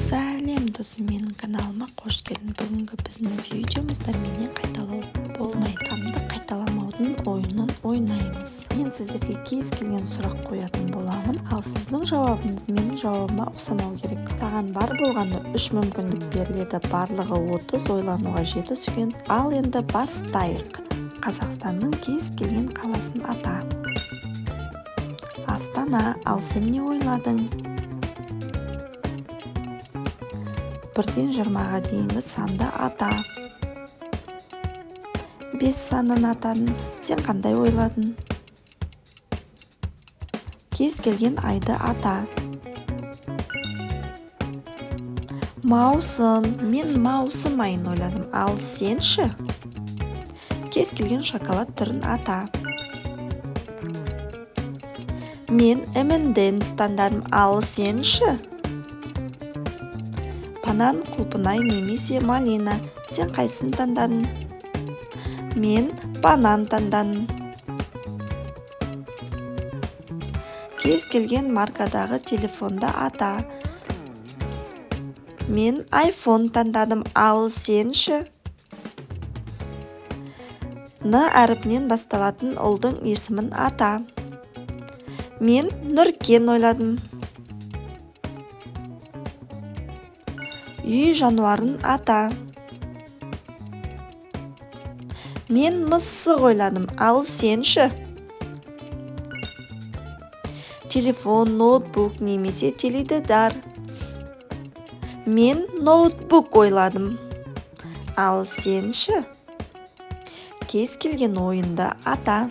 Сәлем досым, менің каналыма қош келдің. Бүгінгі біздің видеомызда менен қайталау болмайтынды қайталамаудың ойынын ойнаймыз. Мен сіздерге кез келген сұрақ қоятын боламын, ал сіздің жауабыңыз менің жауабыма ұқсамау керек. Саған бар болғанда 3 мүмкіндік беріледі, барлығы 30, ойлануға 7 секунд. Ал енді бастайық. Қазақстанның кез келген қаласын ата. Астана. Ал сен не ойладың? 1-ден 20-ға дейінгі санды ата. 5 санын атадың. Сен қандай ойладың? Кез келген айды ата. Маусым. Мен маусым айын ойладым. Ал сен ше? Кез келген шоколад түрін ата. Мен M&M's таңдадым. Ал сен ше? Банан, құлпынай немесе малина. Сен қайсысын таңдадың? Мен банан таңдадым. Кез келген маркадағы телефонды ата. Мен iPhone таңдадым. Ал сен ше? Н әріпінен басталатын ұлдың есімін ата. Мен Нұркен ойладым. Үй жануарын ата. Мен мысық ойладым. Ал сен ше? Телефон, ноутбук немесе теледидар. Мен ноутбук ойладым. Ал сен ше? Кез келген ойынды ата.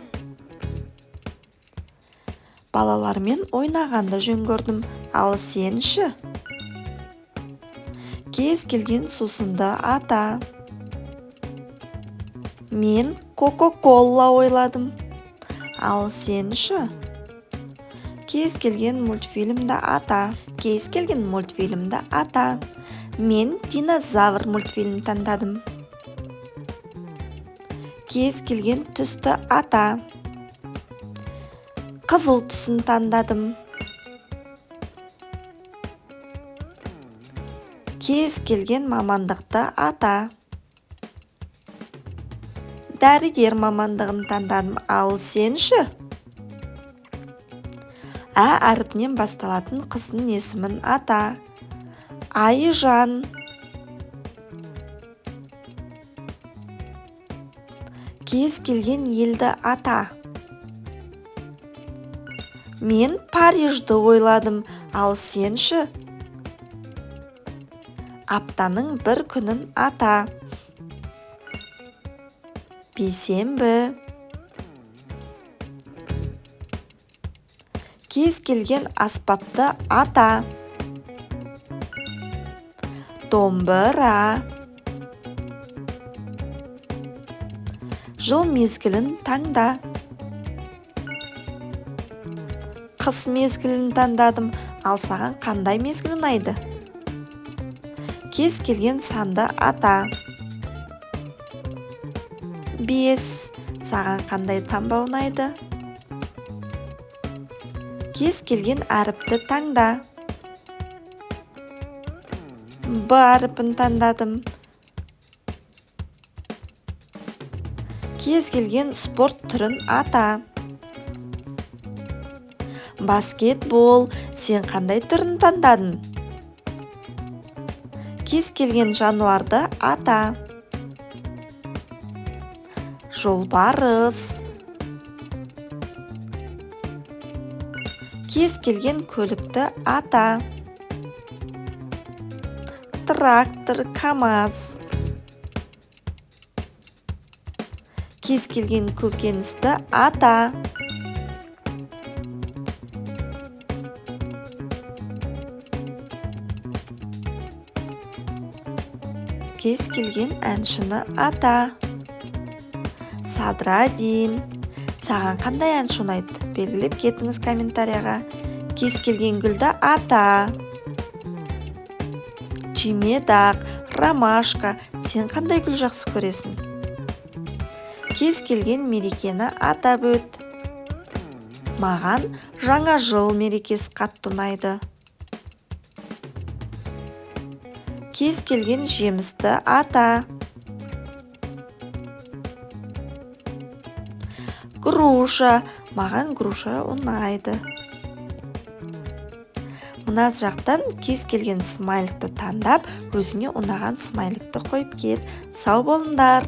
Балалармен ойнағанды жөн көрдім. Ал сен ше? Кез келген сусынды ата. Мен Кока-Кола ойладым. Ал сен ше? Кез келген мультфильмді ата. Кез келген мультфильмді ата. Мен динозавр мультфильм таңдадым. Кез келген түсті ата. Қызыл түсін таңдадым. Кез келген мамандықты ата. Дәрігер мамандығын таңдадым. Ал сен ше? Ә әріпінен басталатын қыздың есімін ата. Айжан. Кез келген елді ата. Мен Парижді ойладым. Ал сен ше? Аптаның бір күнін ата. Бейсенбі. Кез келген аспапты ата. Домбыра. Жыл мезгілін таңда. Қыс мезгілін таңдадым. Ал саған қандай мезгіл ұнайды? Кез келген санды ата. 5. Саған қандай таңба ұнайды? Кез келген әріпті таңда. Б әріпін таңдадым. Кез келген спорт түрін ата. Баскетбол. Сен қандай түрін таңдадың? Кез келген жануарды ата. Жолбарыс. Кез келген көлікті ата. Трактор, КамАЗ. Кез келген көкөністі ата. Кез келген әншіні ата. Садрадин. Саған қандай әнші ұнайды? Белгілеп кетіңіз комментарияға. Кез келген гүлді ата. Чемедақ, ромашка. Сен қандай гүл жақсы көресің? Кез келген мерекені атап өт. Маған жаңа жыл мерекесі қатты ұнайды. кез келген жемісті ата. Груша, маған груша ұнайды. Мына жақтан кез келген смайликті таңдап, өзіңе ұнаған смайликті қойып кет. Сау болыңдар.